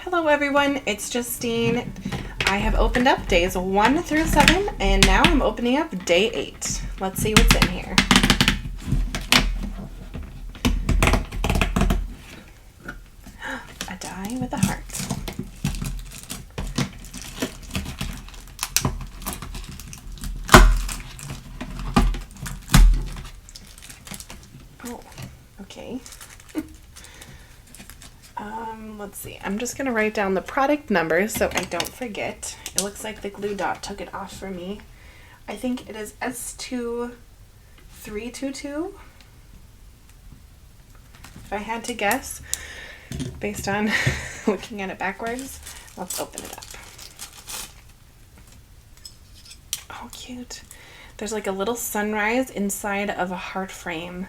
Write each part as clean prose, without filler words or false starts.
Hello everyone, it's Justine. I have opened up days 1 through 7 and now I'm opening up day 8. Let's see what's in here. A die with a heart. Oh, okay. Let's see. I'm just going to write down the product number so I don't forget. It looks like the glue dot took it off for me. I think it is S2322. If I had to guess, based on looking at it backwards. Let's open it up. Oh, cute. There's like a little sunrise inside of a heart frame.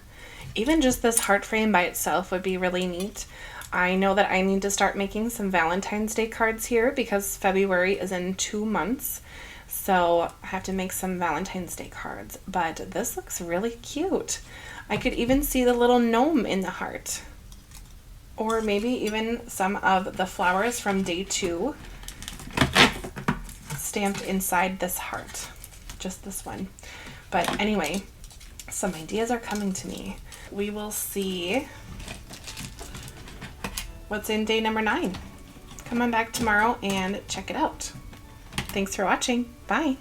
Even just this heart frame by itself would be really neat. I know that I need to start making some Valentine's Day cards here because February is in 2 months. So I have to make some Valentine's Day cards. But this looks really cute. I could even see the little gnome in the heart. Or maybe even some of the flowers from day 2 stamped inside this heart. Just this one. But anyway, some ideas are coming to me. We will see what's in day number 9. Come on back tomorrow and check it out. Thanks for watching. Bye.